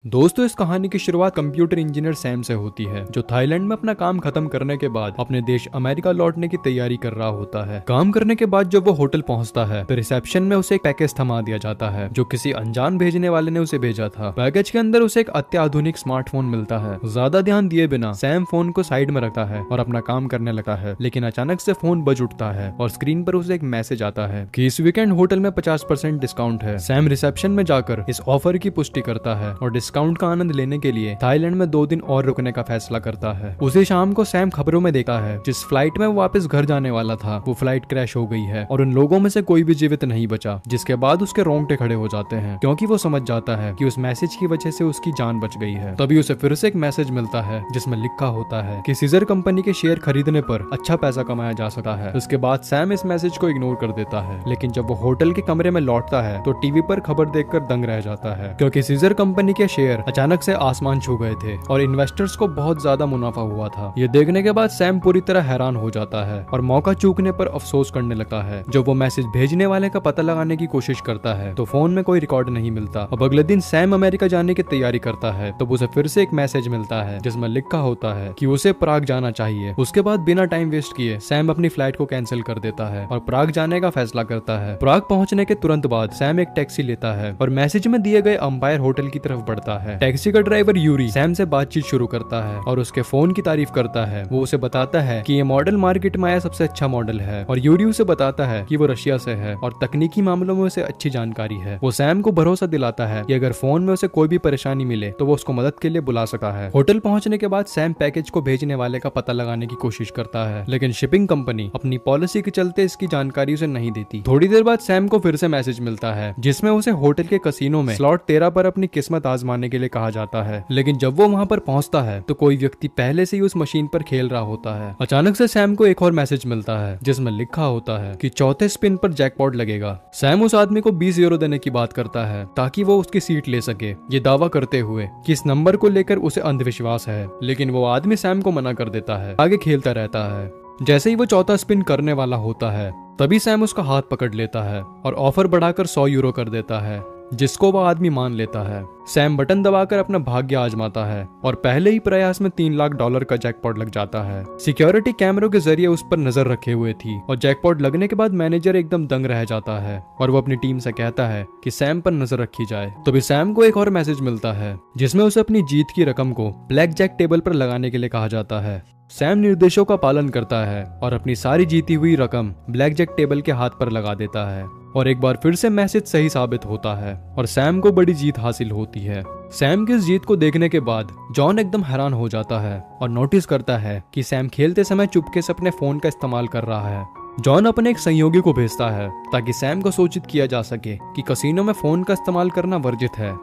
दोस्तों, इस कहानी की शुरुआत कंप्यूटर इंजीनियर सैम से होती है, जो थाईलैंड में अपना काम खत्म करने के बाद अपने देश अमेरिका लौटने की तैयारी कर रहा होता है। काम करने के बाद जब वो होटल पहुंचता है तो रिसेप्शन में उसे एक पैकेज थमा दिया जाता है, जो किसी अनजान भेजने वाले ने उसे भेजा था। पैकेज के अंदर उसे एक अत्याधुनिक स्मार्टफोन मिलता है। ज्यादा ध्यान दिए बिना सैम फोन को साइड में रखता है और अपना काम करने लगता है, लेकिन अचानक से फोन बज उठता है और स्क्रीन पर उसे एक मैसेज आता है कि इस वीकेंड होटल में 50% डिस्काउंट है। सैम रिसेप्शन में जाकर इस ऑफर की पुष्टि करता है और डिस्काउंट का आनंद लेने के लिए थाईलैंड में 2 दिन और रुकने का फैसला करता है। उसी शाम को सैम खबरों में देखा है जिस फ्लाइट में वो वापस घर जाने वाला था वो फ्लाइट क्रैश हो गई है और उन लोगों में से कोई भी जीवित नहीं बचा, जिसके बाद उसके रोंगटे खड़े हो जाते हैं, क्योंकि वो समझ जाता है कि उस मैसेज की वजह से उसकी जान बच गई है। तभी उसे फिर से एक मैसेज मिलता है जिसमें लिखा होता है कि सीजर कंपनी के शेयर खरीदने पर अच्छा पैसा कमाया जा सकता है। उसके बाद सैम इस मैसेज को इग्नोर कर देता है, लेकिन जब वो होटल के कमरे में लौटता है तो टीवी पर खबर देखकर दंग रह जाता है, क्योंकि सीजर कंपनी के शेयर अचानक से आसमान छू गए थे और इन्वेस्टर्स को बहुत ज्यादा मुनाफा हुआ था। ये देखने के बाद सैम पूरी तरह हैरान हो जाता है और मौका चूकने पर अफसोस करने लगता है। जब वो मैसेज भेजने वाले का पता लगाने की कोशिश करता है तो फोन में कोई रिकॉर्ड नहीं मिलता। अब अगले दिन सैम अमेरिका जाने की तैयारी करता है तो उसे फिर से एक मैसेज मिलता है जिसमें लिखा होता है कि उसे प्राग जाना चाहिए। उसके बाद बिना टाइम वेस्ट किए सैम अपनी फ्लाइट को कैंसिल कर देता है और प्राग जाने का फैसला करता है। प्राग पहुंचने के तुरंत बाद सैम एक टैक्सी लेता है और मैसेज में दिए गए अंपायर होटल की तरफ बढ़ता है। टैक्सी का ड्राइवर यूरी सैम से बातचीत शुरू करता है और उसके फोन की तारीफ करता है। वो उसे बताता है कि ये मॉडल मार्केट में आया सबसे अच्छा मॉडल है और यूरी उसे बताता है कि वो रशिया से है और तकनीकी मामलों में उसे अच्छी जानकारी है। वो सैम को भरोसा दिलाता है कि अगर फोन में उसे कोई भी परेशानी मिले तो वो उसको मदद के लिए बुला सकता है। होटल पहुंचने के बाद सैम पैकेज को भेजने वाले का पता लगाने की कोशिश करता है, लेकिन शिपिंग कंपनी अपनी पॉलिसी के चलते इसकी जानकारी उसे नहीं देती। थोड़ी देर बाद सैम को फिर से मैसेज मिलता है जिसमें उसे होटल के कसीनो में स्लॉट 13 पर अपनी किस्मत आजमाने के लिए कहा जाता है, लेकिन जब वो वहां पर पहुंचता है तो कोई व्यक्ति पहले से ही उस मशीन पर खेल रहा होता है। अचानक से सैम को एक और मैसेज मिलता है जिसमें लिखा होता है कि चौथे स्पिन पर जैकपॉट लगेगा। सैम उस आदमी को 20 यूरो देने की बात करता है ताकि वो उसकी सीट ले सके, ये दावा करते हुए कि इस नंबर को लेकर उसे अंधविश्वास है, लेकिन वो आदमी सैम को मना कर देता है, आगे खेलता रहता है। जैसे ही वो चौथा स्पिन करने वाला होता है तभी सैम उसका हाथ पकड़ लेता है और ऑफर बढ़ाकर 100 यूरो कर देता है, जिसको वह आदमी मान लेता है। सैम बटन दबाकर अपना भाग्य आजमाता है और पहले ही प्रयास में $3 लाख का जैकपॉट लग जाता है। सिक्योरिटी कैमरों के जरिए उस पर नजर रखे हुए थी और जैकपॉट लगने के बाद मैनेजर एकदम दंग रह जाता है और वो अपनी टीम से कहता है कि सैम पर नजर रखी जाए। तभी सैम को एक और मैसेज मिलता है जिसमें उसे अपनी जीत की रकम को ब्लैक जैक टेबल पर लगाने के लिए कहा जाता है। सैम निर्देशों का पालन करता है और अपनी सारी जीती हुई रकम ब्लैक जैक टेबल के हाथ पर लगा देता है और एक बार फिर से मैसेज सही साबित होता है और सैम को बड़ी जीत हासिल होती है। सैम की इस जीत को देखने के बाद जॉन एकदम हैरान हो जाता है और नोटिस करता है कि सैम खेलते समय चुपके से अपने फोन का इस्तेमाल कर रहा है। जॉन अपने एक सहयोगी को भेजता है ताकि सैम को सूचित किया जा सके कि कसीनो में फोन का इस्तेमाल करना वर्जित है।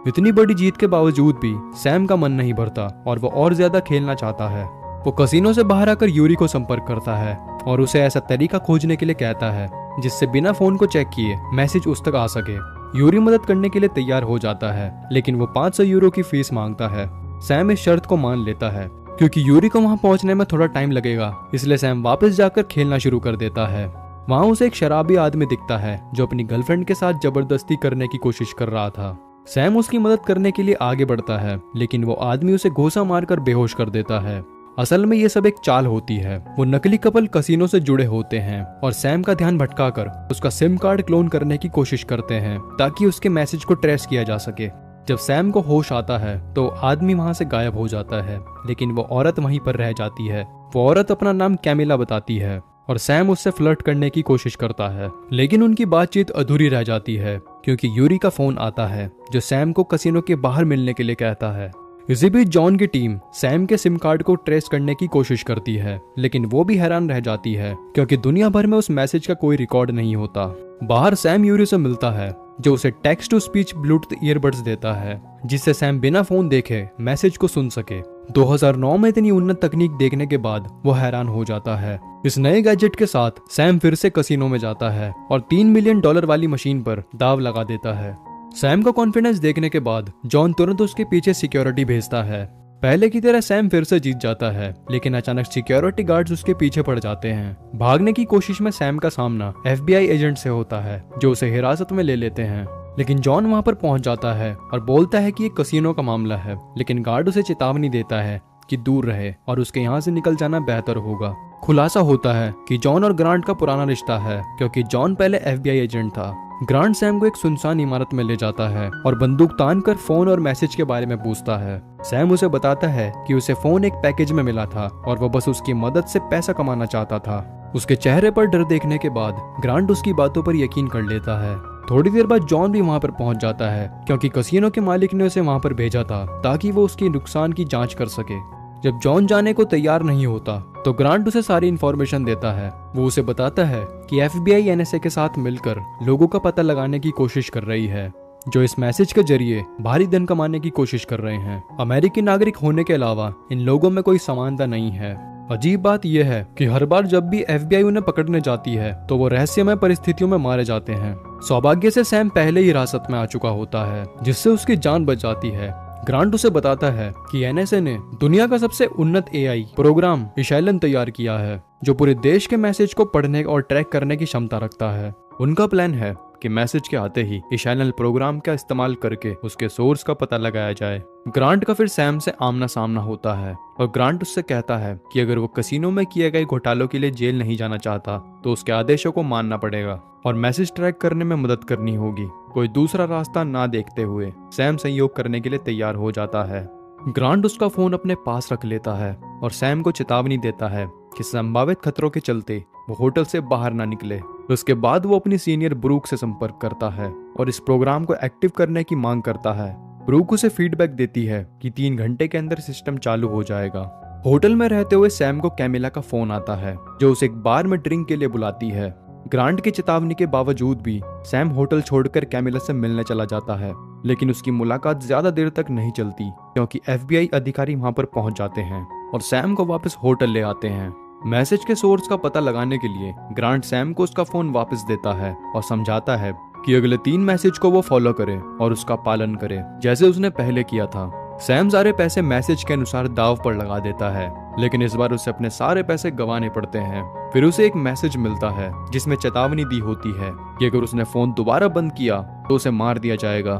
इतनी बड़ी जीत के बावजूद भी सैम का मन नहीं भरता और वो और ज्यादा खेलना चाहता है। वो कसीनो से बाहर आकर यूरी को संपर्क करता है और उसे ऐसा तरीका खोजने के लिए कहता है जिससे बिना फोन को चेक किए मैसेज उस तक आ सके। यूरी मदद करने के लिए तैयार हो जाता है, लेकिन वो 500 यूरो की फीस मांगता है। सैम इस शर्त को मान लेता है क्योंकि यूरी को वहां पहुंचने में थोड़ा टाइम लगेगा, इसलिए सैम वापस जाकर खेलना शुरू कर देता है। वहां उसे एक शराबी आदमी दिखता है जो अपनी गर्लफ्रेंड के साथ जबरदस्ती करने की कोशिश कर रहा था। सैम उसकी मदद करने के लिए आगे बढ़ता है, लेकिन वो आदमी उसे घूंसा मारकर बेहोश कर देता है। असल में ये सब एक चाल होती है। वो नकली कपल कसीनो से जुड़े होते हैं और सैम का ध्यान भटकाकर उसका सिम कार्ड क्लोन करने की कोशिश करते हैं ताकि उसके मैसेज को ट्रेस किया जा सके। जब सैम को होश आता है तो आदमी वहां से गायब हो जाता है, लेकिन वो औरत वहीं पर रह जाती है। वो औरत अपना नाम कैमिला बताती है और सैम उससे फ्लर्ट करने की कोशिश करता है, लेकिन उनकी बातचीत अधूरी रह जाती है क्योंकि यूरी का फोन आता है जो सैम को कसीनो के बाहर मिलने के लिए कहता है। इसी बीच जॉन की टीम सैम के सिम कार्ड को ट्रेस करने की कोशिश करती है, लेकिन वो भी हैरान रह जाती है क्योंकि दुनिया भर में उस मैसेज का कोई रिकॉर्ड नहीं होता। बाहर सैम यूरी से मिलता है जो उसे text to speech Bluetooth earbuds देता है जिससे सैम बिना फोन देखे मैसेज को सुन सके। 2009 में इतनी उन्नत तकनीक देखने के बाद वो हैरान हो जाता है। इस नए गैजेट के साथ सैम फिर से कसीनो में जाता है और $3 मिलियन वाली मशीन पर दाव लगा देता है। सैम का कॉन्फिडेंस देखने के बाद जॉन तुरंत उसके पीछे सिक्योरिटी भेजता है। पहले की तरह सैम फिर से जीत जाता है, लेकिन अचानक सिक्योरिटी गार्ड्स उसके पीछे पड़ जाते हैं। भागने की कोशिश में सैम का सामना FBI एजेंट से होता है जो उसे हिरासत में ले लेते हैं। लेकिन जॉन वहां पर पहुंच जाता है और बोलता है कि ये कसिनो का मामला है, लेकिन गार्ड उसे चेतावनी देता है कि दूर रहे और उसके यहाँ से निकल जाना बेहतर होगा। खुलासा होता है कि जॉन और ग्रांट का पुराना रिश्ता है, क्योंकि जॉन पहले FBI एजेंट था। ग्रांट सैम को एक सुनसान इमारत में ले जाता है और बंदूक तान कर फोन और मैसेज के बारे में पूछता है। सैम उसे बताता है कि उसे फोन एक पैकेज में मिला था और वह बस उसकी मदद से पैसा कमाना चाहता था। उसके चेहरे पर डर देखने के बाद ग्रांट उसकी बातों पर यकीन कर लेता है। थोड़ी देर बाद जॉन भी वहां पर पहुंच जाता है, क्योंकि कसिनो के मालिक ने उसे वहां पर भेजा था ताकि वो उसकी नुकसान की जांच कर सके। जब जॉन जाने को तैयार नहीं होता तो ग्रांट उसे सारी इन्फॉर्मेशन देता है। वो उसे बताता है कि FBI NSA के साथ मिलकर लोगों का पता लगाने की कोशिश कर रही है, जो इस मैसेज के जरिए भारी धन कमाने की कोशिश कर रहे हैं। अमेरिकी नागरिक होने के अलावा इन लोगों में कोई समानता नहीं है। अजीब बात यह है कि हर बार जब भी FBI उन्हें पकड़ने जाती है तो वो रहस्यमय परिस्थितियों में मारे जाते हैं। सौभाग्य से सैम पहले ही हिरासत में आ चुका होता है, जिससे उसकी जान बच जाती है। ग्रांट उसे बताता है कि NSA ने दुनिया का सबसे उन्नत AI प्रोग्राम इशैलन तैयार किया है, जो पूरे देश के मैसेज को पढ़ने और ट्रैक करने की क्षमता रखता है। उनका प्लान है कि मैसेज के आते ही इशैलन प्रोग्राम का इस्तेमाल करके उसके सोर्स का पता लगाया जाए। ग्रांट का फिर सैम से आमना सामना होता है और ग्रांट उससे कहता है कि अगर वो कसिनो में किए गए घोटालों के लिए जेल नहीं जाना चाहता तो उसके आदेशों को मानना पड़ेगा और मैसेज ट्रैक करने में मदद करनी होगी। कोई दूसरा रास्ता ना देखते हुए सैम सहयोग करने के लिए तैयार हो जाता है। ग्रांट उसका फोन अपने पास रख लेता है और सैम को चेतावनी देता है कि संभावित खतरों के चलते वो होटल से बाहर ना निकले। उसके बाद वो अपनी सीनियर ब्रूक से संपर्क करता है और इस प्रोग्राम को एक्टिव करने की मांग करता है। ब्रूक उसे फीडबैक देती है कि 3 घंटे के अंदर सिस्टम चालू हो जाएगा। होटल में रहते हुए सैम को कैमिला का फोन आता है, जो उसे एक बार में ड्रिंक के लिए बुलाती है। ग्रांट की चेतावनी के बावजूद भी सैम होटल छोड़कर कैमिला से मिलने चला जाता है, लेकिन उसकी मुलाकात ज्यादा देर तक नहीं चलती, क्योंकि FBI अधिकारी वहां पर पहुंच जाते हैं और सैम को वापस होटल ले आते हैं। मैसेज के सोर्स का पता लगाने के लिए ग्रांट सैम को उसका फोन वापस देता है और समझाता है कि अगले 3 मैसेज को वो फॉलो करे और उसका पालन करे, जैसे उसने पहले किया था। सैम सारे पैसे मैसेज के अनुसार दाव पर लगा देता है, लेकिन इस बार उसे अपने सारे पैसे गंवाने पड़ते हैं। फिर उसे एक मैसेज मिलता है जिसमें चेतावनी दी होती है कि अगर उसने फोन दोबारा बंद किया तो उसे मार दिया जाएगा।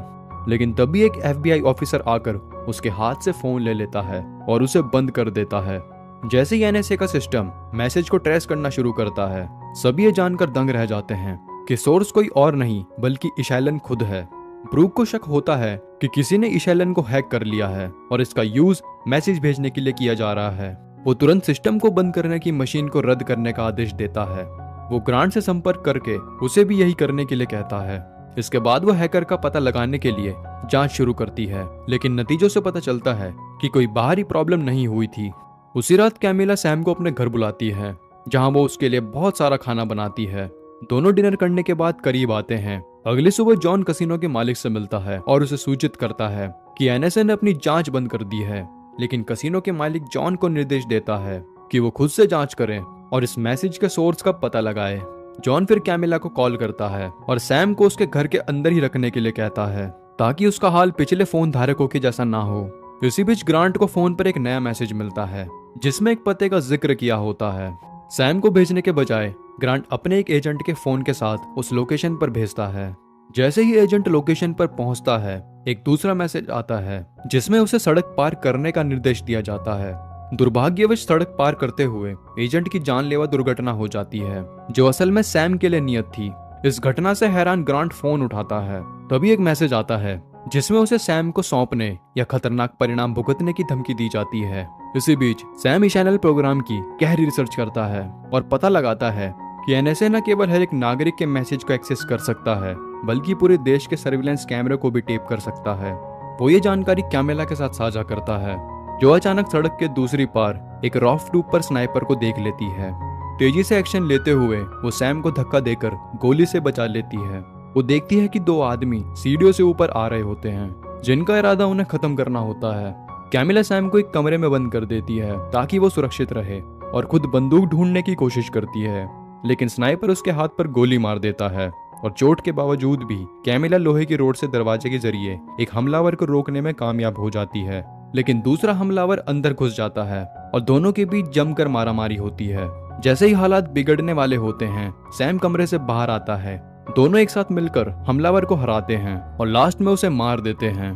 लेकिन तभी एक FBI ऑफिसर आकर उसके हाथ से फोन ले लेता है और उसे बंद कर देता है। जैसे ही NSA का सिस्टम मैसेज को ट्रेस करना शुरू करता है, सभी ये जानकर दंग रह जाते हैं कि सोर्स कोई और नहीं बल्कि इशैलन खुद है। ब्रूक को शक होता है कि किसी ने इशैलन को हैक कर लिया है और इसका यूज मैसेज भेजने के लिए किया जा रहा है। वो तुरंत सिस्टम को बंद करने की मशीन को रद्द करने का आदेश देता है। वो ग्रांट से संपर्क करके उसे भी यही करने के लिए कहता है। इसके बाद वो हैकर का पता लगाने के लिए जांच शुरू करती है, लेकिन नतीजों से पता चलता है कि कोई बाहरी प्रॉब्लम नहीं हुई थी। उसी रात कैमिला सैम को अपने घर बुलाती है, जहां वो उसके लिए बहुत सारा खाना बनाती है। दोनों डिनर करने के बाद करीब आते हैं। अगली सुबह जॉन कसिनो के मालिक से मिलता है और उसे सूचित करता है कि NSA ने अपनी जांच बंद कर दी है, लेकिन कसिनो के मालिक जॉन को निर्देश देता है कि वो खुद से जांच करें और इस मैसेज के सोर्स का पता लगाए। जॉन फिर कैमिला को कॉल करता है और सैम को उसके घर के अंदर ही रखने के लिए कहता है, ताकि उसका हाल पिछले फोन धारकों के जैसा ना हो। इसी बीच ग्रांट को फोन पर एक नया मैसेज मिलता है, जिसमें एक पते का जिक्र किया होता है। सैम को भेजने के बजाय ग्रांट अपने एक एजेंट के फोन के साथ उस लोकेशन पर भेजता है। जैसे ही एजेंट लोकेशन पर पहुंचता है, एक दूसरा मैसेज आता है जिसमें उसे सड़क पार करने का निर्देश दिया जाता है। दुर्भाग्यवश सड़क पार करते हुए एजेंट की जानलेवा दुर्घटना हो जाती है, जो असल में सैम के लिए नियत थी। इस घटना से हैरान ग्रांट फोन उठाता है। तभी एक मैसेज आता है जिसमें उसे सैम को सौंपने या खतरनाक परिणाम भुगतने की धमकी दी जाती है। इसी बीच सैम इशैनल प्रोग्राम की गहरी रिसर्च करता है और पता लगाता है कि NSA न केवल हर एक नागरिक के मैसेज को एक्सेस कर सकता है, बल्कि पूरे देश के सर्विलेंस कैमरे को भी टेप कर सकता है। वो ये जानकारी कैमिला के साथ साझा करता है, जो अचानक सड़क के दूसरी पार एक रॉफ टूब पर स्नाइपर को देख लेती है। तेजी से एक्शन लेते हुए वो सैम को धक्का देकर गोली से बचा लेती है। वो देखती है कि 2 आदमी सीढ़ियों से ऊपर आ रहे होते हैं, जिनका इरादा उन्हें खत्म करना होता है। कैमिला सैम को एक कमरे में बंद कर देती है ताकि वो सुरक्षित रहे, और खुद बंदूक ढूंढने की कोशिश करती है, लेकिन स्नाइपर उसके हाथ पर गोली मार देता है। और चोट के बावजूद भी कैमिला लोहे की रोड से दरवाजे के जरिए एक हमलावर को रोकने में कामयाब हो जाती है, लेकिन दूसरा हमलावर अंदर घुस जाता है और दोनों के बीच जमकर मारामारी होती है। जैसे ही हालात बिगड़ने वाले होते हैं, सैम कमरे से बाहर आता है दोनों एक साथ मिलकर हमलावर को हराते हैं और लास्ट में उसे मार देते हैं।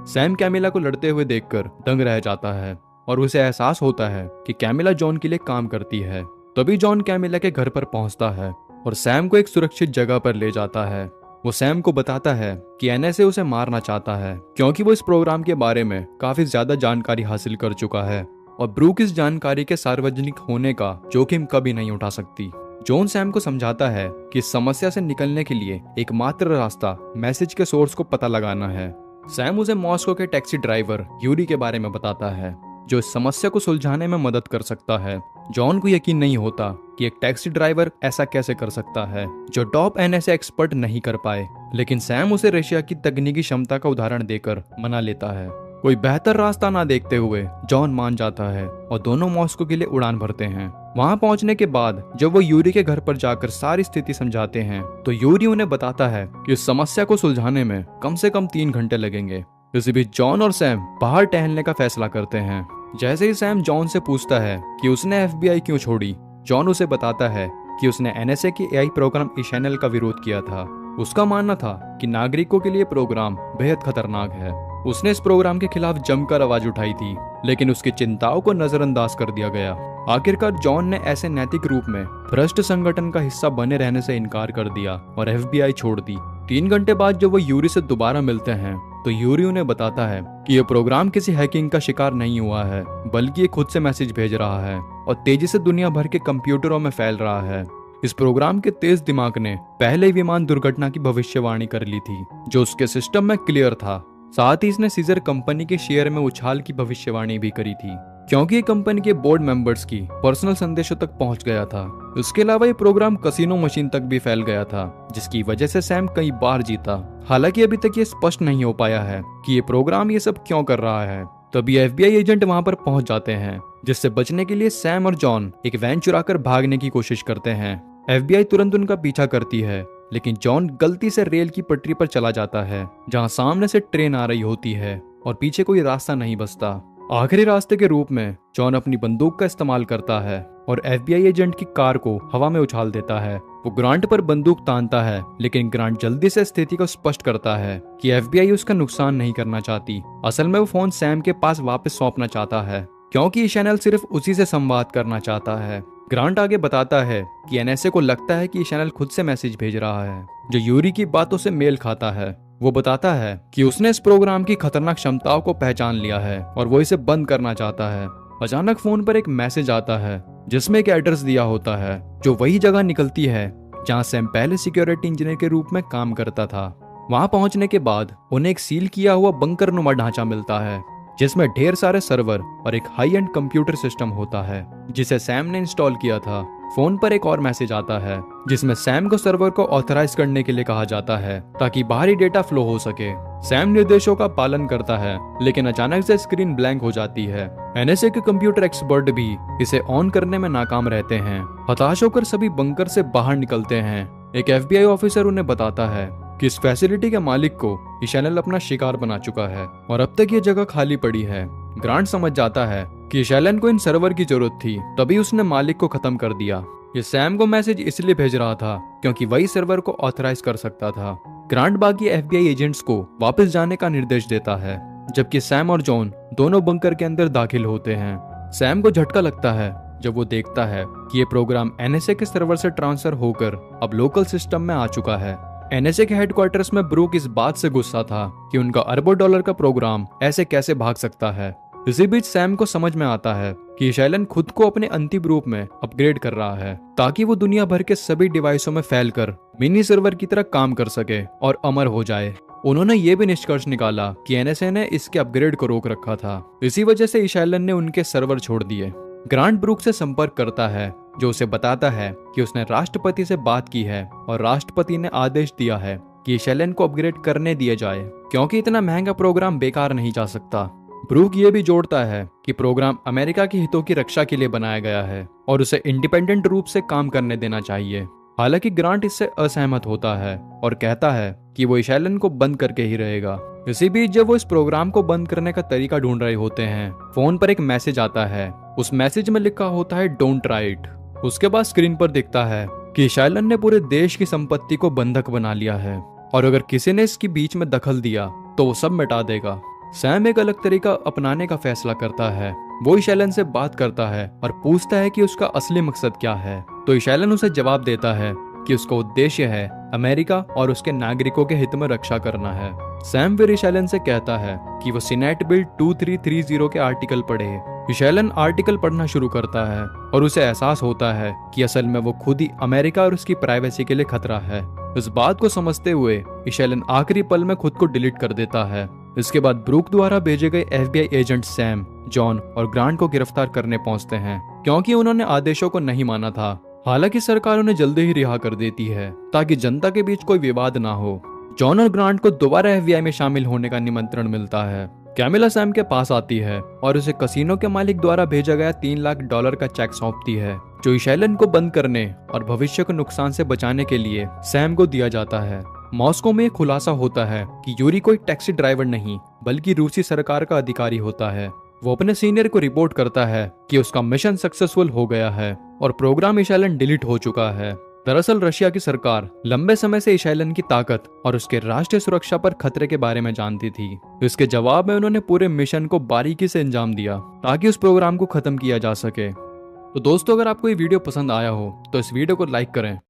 सैम कैमिला को लड़ते हुए देखकर दंग रह जाता है और उसे एहसास होता है कि कैमिला जॉन के लिए काम करती है। तभी जॉन कैमिला के घर पर पहुंचता है और सैम को एक सुरक्षित जगह पर ले जाता है। वो सैम को बताता है कि एनएसए उसे मारना चाहता है क्योंकि वो इस प्रोग्राम के बारे में काफी ज्यादा जानकारी हासिल कर चुका है और ब्रूक इस जानकारी के सार्वजनिक होने का जोखिम कभी नहीं उठा सकती। जॉन सैम को समझाता है कि इस समस्या से निकलने के लिए एकमात्र रास्ता मैसेज के सोर्स को पता लगाना है। सैम उसे मॉस्को के टैक्सी ड्राइवर यूरी के बारे में बताता है जो इस समस्या को सुलझाने में मदद कर सकता है। जॉन को यकीन नहीं होता कि एक टैक्सी ड्राइवर ऐसा कैसे कर सकता है जो टॉप एनएसए एक्सपर्ट नहीं कर पाए, लेकिन सैम उसे रशिया की तकनीकी क्षमता का उदाहरण देकर मना लेता है। कोई बेहतर रास्ता ना देखते हुए जॉन मान जाता है और दोनों मॉस्को के लिए उड़ान भरते हैं। वहां पहुंचने के बाद जब वो यूरी के घर पर जाकर सारी स्थिति समझाते हैं तो यूरी उन्हें बताता है कि इस समस्या को सुलझाने में कम से कम 3 घंटे लगेंगे। इसी बीच जॉन और सैम बाहर टहलने का फैसला करते हैं। जैसे ही सैम जॉन से पूछता है कि उसने एफबीआई क्यों छोड़ी, जॉन उसे बताता है कि उसने एनएसए के एआई प्रोग्राम ईशैनल का विरोध किया था। उसका मानना था कि नागरिकों के लिए प्रोग्राम बेहद खतरनाक है। उसने इस प्रोग्राम के खिलाफ जमकर आवाज उठाई थी, लेकिन उसकी चिंताओं को नजरअंदाज कर दिया गया। आखिरकार जॉन ने ऐसे नैतिक रूप में भ्रष्ट संगठन का हिस्सा बने रहने से इनकार कर दिया और एफबीआई छोड़ दी। 3 घंटे बाद जब वो यूरी से दोबारा मिलते हैं तो यूरी उन्हें बताता है कि यह प्रोग्राम किसी हैकिंग का शिकार नहीं हुआ है, बल्कि ये खुद से मैसेज भेज रहा है और तेजी से दुनिया भर के कंप्यूटरों में फैल रहा है। इस प्रोग्राम के तेज दिमाग ने पहले ही विमान दुर्घटना की भविष्यवाणी कर ली थी जो उसके सिस्टम में क्लियर था। साथ ही इसने सीजर कंपनी के शेयर में उछाल की भविष्यवाणी भी करी थी क्योंकि ये कंपनी के बोर्ड मेंबर्स की पर्सनल संदेशों तक पहुंच गया था। इसके अलावा ये प्रोग्राम कसिनो मशीन तक भी फैल गया था जिसकी वजह से सैम कई बार जीता। हालांकि अभी तक ये स्पष्ट नहीं हो पाया है कि ये प्रोग्राम ये सब क्यों कर रहा है। तभी एफबीआई एजेंट वहां पर पहुंच जाते हैं, जिससे बचने के लिए सैम और जॉन एक वैन चुराकर भागने की कोशिश करते हैं। एफबीआई तुरंत उनका पीछा करती है, लेकिन जॉन गलती से रेल की पटरी पर चला जाता है जहां सामने से ट्रेन आ रही होती है और पीछे कोई रास्ता नहीं बचता। आखिरी रास्ते के रूप में जॉन अपनी बंदूक का इस्तेमाल करता है और एफबीआई एजेंट की कार को हवा में उछाल देता है। वो ग्रांट पर बंदूक तानता है, लेकिन ग्रांट जल्दी से स्थिति को स्पष्ट करता है कि एफबीआई उसका नुकसान नहीं करना चाहती। असल में वो फोन सैम के पास वापस सौंपना चाहता है क्योंकि चैनल सिर्फ उसी से संवाद करना चाहता है। ग्रांट आगे बताता है कि एनएसए को लगता है कि चैनल खुद से मैसेज भेज रहा है जो यूरी की बातों से मेल खाता है। वो बताता है कि उसने इस प्रोग्राम की खतरनाक क्षमताओं को पहचान लिया है और वो इसे बंद करना चाहता है। अचानक फोन पर एक मैसेज आता है जिसमें एक एड्रेस दिया होता है जो वही जगह निकलती है जहां सैम पहले सिक्योरिटी इंजीनियर के रूप में काम करता था। वहां पहुंचने के बाद उन्हें एक सील किया हुआ बंकर नुमा ढांचा मिलता है जिसमें ढेर सारे सर्वर और एक हाई एंड कंप्यूटर सिस्टम होता है जिसे सैम ने इंस्टॉल किया था। फोन पर एक और मैसेज आता है जिसमें सैम को सर्वर को ऑथराइज करने के लिए कहा जाता है ताकि बाहरी डेटा फ्लो हो सके। सैम निर्देशों का पालन करता है, लेकिन अचानक से स्क्रीन ब्लैंक हो जाती है। एनएसए के कंप्यूटर एक्सपर्ट भी इसे ऑन करने में नाकाम रहते हैं। हताश होकर सभी बंकर से बाहर निकलते हैं। एक एफबीआई ऑफिसर उन्हें बताता है कि इस फैसिलिटी के मालिक को चैनल अपना शिकार बना चुका है और अब तक ये जगह खाली पड़ी है। ग्रांट समझ जाता है कि शैलन को इन सर्वर की जरूरत थी, तभी उसने मालिक को खत्म कर दिया। ये सैम को मैसेज इसलिए भेज रहा था क्योंकि वही सर्वर को ऑथराइज कर सकता था। ग्रांट बाकी एफबीआई एजेंट्स को वापस जाने का निर्देश देता है, जबकि सैम और जॉन दोनों बंकर के अंदर दाखिल होते हैं। सैम को झटका लगता है जब वो देखता है कि ये प्रोग्राम एनएसए के सर्वर से ट्रांसफर होकर अब लोकल सिस्टम में आ चुका है। एनएसए के हेडक्वार्टर्स में ब्रूक इस बात से गुस्सा था कि उनका अरबों डॉलर का प्रोग्राम ऐसे कैसे भाग सकता है। इसी बीच सैम को समझ में आता है कि शैलन खुद को अपने अंतिम रूप में अपग्रेड कर रहा है ताकि वो दुनिया भर के सभी डिवाइसों में फैलकर मिनी सर्वर की तरह काम कर सके और अमर हो जाए। उन्होंने ये भी निष्कर्ष निकाला कि एनएसए ने इसके अपग्रेड को रोक रखा था, इसी वजह से शैलन ने उनके सर्वर छोड़ दिए। ग्रांट ब्रूक से संपर्क करता है जो उसे बताता है कि उसने राष्ट्रपति से बात की है और राष्ट्रपति ने आदेश दिया है कि शैलन को अपग्रेड करने दिया जाए क्योंकि इतना महंगा प्रोग्राम बेकार नहीं जा सकता। ब्रूक ये भी जोड़ता है कि प्रोग्राम अमेरिका के हितों की रक्षा के लिए बनाया गया है और उसे इंडिपेंडेंट रूप से काम करने देना चाहिए। हालांकि ग्रांट इससे असहमत होता है और कहता है कि वो शैलन को बंद करके ही रहेगा। इसी बीच जब वो इस प्रोग्राम को बंद करने का तरीका ढूंढ रहे होते हैं, फोन पर एक मैसेज आता है। उस मैसेज में लिखा होता है डोंट ट्राई इट। उसके बाद स्क्रीन पर दिखता है कि शैलन ने पूरे देश की संपत्ति को बंधक बना लिया है और अगर किसी ने इसके बीच में दखल दिया तो वो सब मिटा देगा। सैम एक अलग तरीका अपनाने का फैसला करता है। वो शैलन से बात करता है और पूछता है कि उसका असली मकसद क्या है। तो शैलन उसे जवाब देता है कि उसका उद्देश्य है अमेरिका और उसके नागरिकों के हित में रक्षा करना है। सैम फिर शैलन से कहता है कि वो सीनेट बिल 2330 के आर्टिकल पढ़े। शैलन आर्टिकल पढ़ना शुरू करता है और उसे एहसास होता है कि असल में वो खुद ही अमेरिका और उसकी प्राइवेसी के लिए खतरा है। इस बात को समझते हुए शैलन आखिरी पल में खुद को डिलीट कर देता है। इसके बाद ब्रूक द्वारा भेजे गए FBI एजेंट सैम, जॉन और ग्रांट को गिरफ्तार करने पहुंचते हैं क्योंकि उन्होंने आदेशों को नहीं माना था। हालांकि सरकार उन्हें जल्दी ही रिहा कर देती है ताकि जनता के बीच कोई विवाद ना हो। जॉन और ग्रांट को दोबारा FBI में शामिल होने का निमंत्रण मिलता है। कैमिला सैम के पास आती है और उसे कसिनो के मालिक द्वारा भेजा गया $3 लाख का चेक सौंपती है जो शैलन को बंद करने और भविष्य को नुकसान से बचाने के लिए सैम को दिया जाता है। मॉस्को में खुलासा होता है कि यूरी कोई टैक्सी ड्राइवर नहीं बल्कि रूसी सरकार का अधिकारी होता है। वो अपने सीनियर को रिपोर्ट करता है कि उसका मिशन सक्सेसफुल हो गया है और प्रोग्राम इशैलन डिलीट हो चुका है। दरअसल रशिया की सरकार लंबे समय से इशैलन की ताकत और उसके राष्ट्रीय सुरक्षा पर खतरे के बारे में जानती थी। इसके जवाब में उन्होंने पूरे मिशन को बारीकी से अंजाम दिया ताकि उस प्रोग्राम को खत्म किया जा सके। तो दोस्तों, अगर आपको ये वीडियो पसंद आया हो तो इस वीडियो को लाइक करें